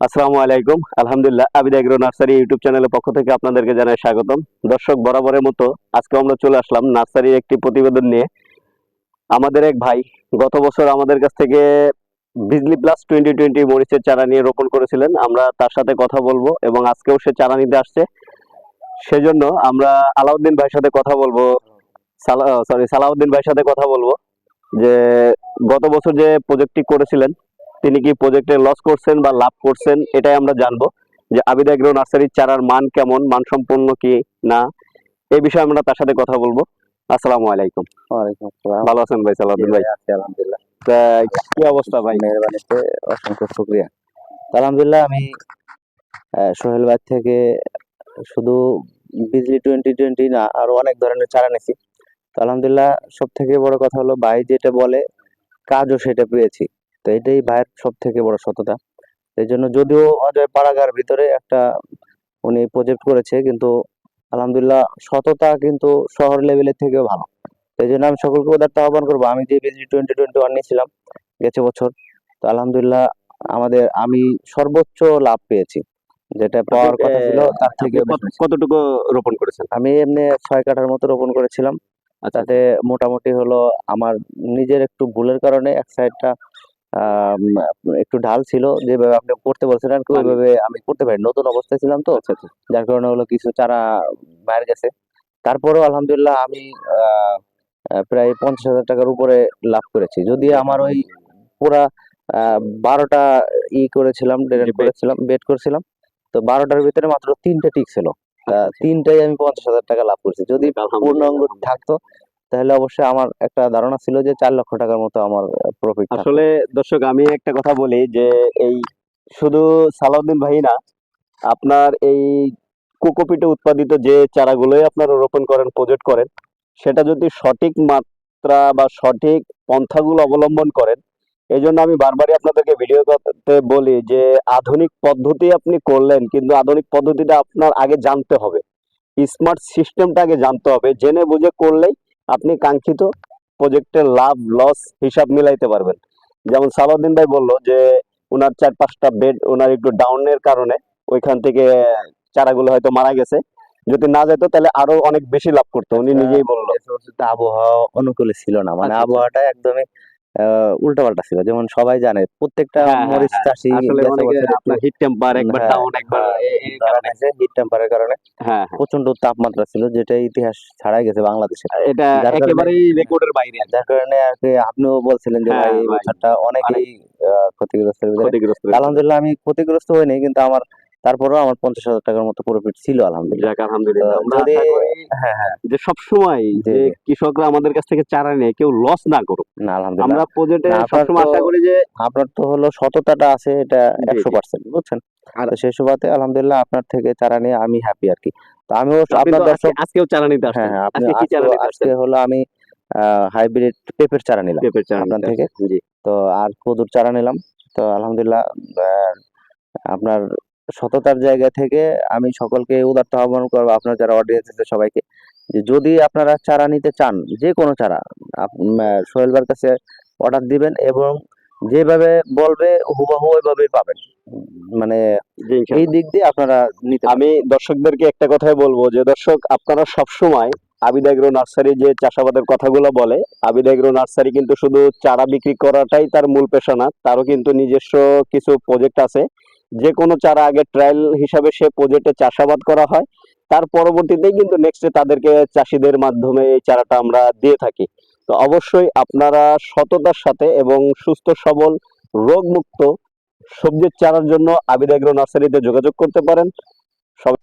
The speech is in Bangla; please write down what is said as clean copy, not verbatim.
আসসালামু আলাইকুম। আলহামদুলিল্লাহ, আবিদ এগ্রো নার্সারি ইউটিউব চ্যানেলের পক্ষ থেকে আপনাদেরকে জানাই স্বাগতম। দর্শক, বরাবরের মতো আজকে আমরা চলে আসলাম নার্সারির একটি প্রতিবেদন নিয়ে। আমাদের এক ভাই গত বছর আমাদের কাছ থেকে বিজলি প্লাস 2020 মরিচের চারা নিয়ে রোপণ করেছিলেন। আমরা তার সাথে কথা বলবো এবং আজকেও সে চারা নিতে আসছে। সেজন্য আমরা আলাউদ্দিন ভাইয়ের সাথে কথা বলবো, সালাউদ্দিন ভাইয়ের সাথে কথা বলবো যে গত বছর যে প্রজেক্টটি করেছিলেন তিনি কি প্রজেক্টে লস করছেন বা লাভ করছেন, এটাই আমরা জানবো। যে আবিদ এগ্রো নার্সারির চারার মান কেমন, মানসম্পন্ন কি না, এই বিষয়ে আমরা তার সাথে কথা বলবো। আসসালামু আলাইকুম। ওয়ালাইকুম আসসালাম। ভালো আছেন ভাই? সালাউদ্দিন ভাই, আছি আলহামদুলিল্লাহ। তা কি অবস্থা ভাই? মেহরবানিতে অসংখ্য শুকরিয়া। আলহামদুলিল্লাহ, আমি সোহেল ভাই থেকে শুধু বিজলি 2020 না, আরো অনেক ধরনের চারা নিয়েছি। তো আলহামদুলিল্লাহ, সব থেকে বড় কথা হলো ভাই যেটা বলে কাজও সেটা পেয়েছি। তো এটাই ভাইয়ের সব থেকে বড় সততা। এই জন্য যদিও অজয় পাড়াগার ভিতরে একটা উনি প্রজেক্ট করেছে, কিন্তু আলহামদুলিল্লাহ সততা কিন্তু শহর লেভেলের থেকেও ভালো। এই জন্য আমি সকলকে উদারতা আহ্বান করবো। আমি যে বিজলি 2021 নিয়েছিলাম গেছে বছর, তো আলহামদুলিল্লাহ আমি সর্বোচ্চ লাভ পেয়েছি, যেটা পাওয়ার কথা ছিল তার থেকে কতটুকু রোপণ করেছেন? আমি এমনি 6 কাঠার মতো রোপণ করেছিলাম। তাতে মোটামুটি হলো আমার নিজের একটু ভুলের কারণে এক সাইডটা একটু ঢাল ছিল, যেভাবে আপনি করতে বলছিলেন ওইভাবে আমি করতে পারি, নতুন অবস্থায় ছিলাম তো, যার কারণে হলো কিছু চারা মার গেছে। তারপরেও আলহামদুলিল্লাহ আমি প্রায় 50,000 টাকার উপরে লাভ করেছি। যদি আমার ওই পুরা 12টা করেছিলাম, বেড করেছিলাম, তো 12টার ভিতরে মাত্র 3টে টিক ছিল। তিনটাই আমি 50,000 টাকা লাভ করেছি। যদি পূর্ণাঙ্গ থাকতো তাহলে অবশ্যই আমার একটা ধারণা ছিল যে 4 লক্ষ টাকার মতো আমার প্রফিট। আসলে দর্শক, আমি একটা কথা বলি যে এই শুধু সালাউদ্দিন ভাই না, আপনার এই কোকোপিটে উৎপাদিত যে চারাগুলোই আপনারা রোপণ করেন, প্রজেক্ট করেন, সেটা যদি সঠিক মাত্রা বা সঠিক পন্থাগুলো অবলম্বন করেন, এই জন্য আমি বারবারই আপনাদেরকে ভিডিও করতে বলি যে আধুনিক পদ্ধতি আপনি করলেন, কিন্তু আধুনিক পদ্ধতিটা আপনার আগে জানতে হবে, স্মার্ট সিস্টেমটা আগে জানতে হবে। জেনে বুঝে করলেই আপনি কাঙ্ক্ষিত প্রজেক্টের লাভ লস হিসাব মিলাইতে পারবেন। যেমন সালাউদ্দিন ভাই বললো যে ওনার 4-5টা বেড ওনার একটু ডাউনের কারণে ওইখান থেকে চারাগুলো হয়তো মারা গেছে। যদি না যেত তাহলে আরো অনেক বেশি লাভ করতো, উনি নিজেই বললো। আবহাওয়া অনুকূলে ছিল না, মানে আচ্ছা, আচ্ছা। আবহাওয়াটা একদমই উল্টাপাল্টা ছিল। যেমন সবাই জানে প্রত্যেকটা হ্যাঁ, হ্যাঁ, মরিচ হ্যাঁ। চাষি আসলে গেছে অনেকে বছর একটু আপনার হিট টেম্পার একবার ডাউন একবার এই ধরা কারণে। গেছে হিট টেম্পারের কারণে। হ্যাঁ, হ্যাঁ। প্রচন্ড তাপমাত্রা ছিল, যেটা ইতিহাস ছাড়াই গেছে বাংলাদেশে। এটা যার কারণে একেবারেই রেকর্ডের বাইরে আর কি। যার কারণে আর কি আপনিও বলছিলেন যে ভাই হ্যাঁ এই ভাই, বছরটা অনেকেই ক্ষতিগ্রস্তের ভিতরে। ক্ষতিগ্রস্ত হয়েছে। আলহামদুলিল্লাহ আমি ক্ষতিগ্রস্ত হইনি, কিন্তু আমার তারপরেও আমার 50,000 টাকার মতো প্রফিট ছিল আলহামদুলিল্লাহ। যাক আলহামদুলিল্লাহ। আমরা যদি আশা করি হ্যাঁ হ্যাঁ যে সবসময় জি যে জি কৃষকরা আমাদের কাছ থেকে চারা নেয় কেউ লস না করুক। না আলহামদুলিল্লাহ। আমরা প্রজেক্টে না আপনার সবসময় তো আশা করি যে আপনার তো হলো সততাটা আছে, এটা জি, জি। 100%, বুঝছেন? আর তো সেই সুবাদে আলহামদুলিল্লাহ আপনার থেকে চারা নিয়ে আমি হ্যাপি আর কি। তো আমিও আপনি আপনার তো দর্শক আজকেও চারা নিতে হ্যাঁ আসছেন। হ্যাঁ আপনি আজকে কি চারা নিতে আজকে আসছেন? হলো আমি হাইব্রিড পেঁপের চারা নিলাম পেঁপের চারা আপনার নিতে থেকে। আসছেন, জি। তো আর কদুর চারা নিলাম। তো আলহামদুলিল্লাহ আপনার সততার জায়গা থেকে আমি সকলকে উদারতা আহ্বান করবো, আপনার যারা অডিয়েন্স আছে সবাইকে, যে যদি আপনারা চারা নিতে চান, যে কোনো চারা সোহেল ভাইয়ের কাছে অর্ডার দিবেন এবং যেভাবে বলবে হুবহু ওইভাবেই পাবেন। মানে জি, এই ইনশাআল্লাহ। দিক দিয়ে আপনারা নিতে আমি দর্শকদেরকে একটা কথাই বলবো যে দর্শক, আপনারা সবসময় আবিদ এগ্রো নার্সারি যে চাষাবাদের কথাগুলো বলে, আবিদ এগ্রো নার্সারি কিন্তু শুধু চারা বিক্রি করাটাই তার মূল পেশা না, তারও কিন্তু নিজস্ব কিছু প্রজেক্ট আছে। যে কোনো চারা আগে ট্রায়াল হিসাবে সে প্রজেক্টে চাষাবাদ করা হয়, তার পরবর্তীতেই কিন্তু নেক্সটে তাদেরকে চাষিদের মাধ্যমে এই চারাটা আমরা দিয়ে থাকি। তো অবশ্যই আপনারা সততার সাথে এবং সুস্থ সবল রোগমুক্ত সবজির চারার জন্য আবিদ এগ্রো নার্সারিতে যোগাযোগ করতে পারেন। সব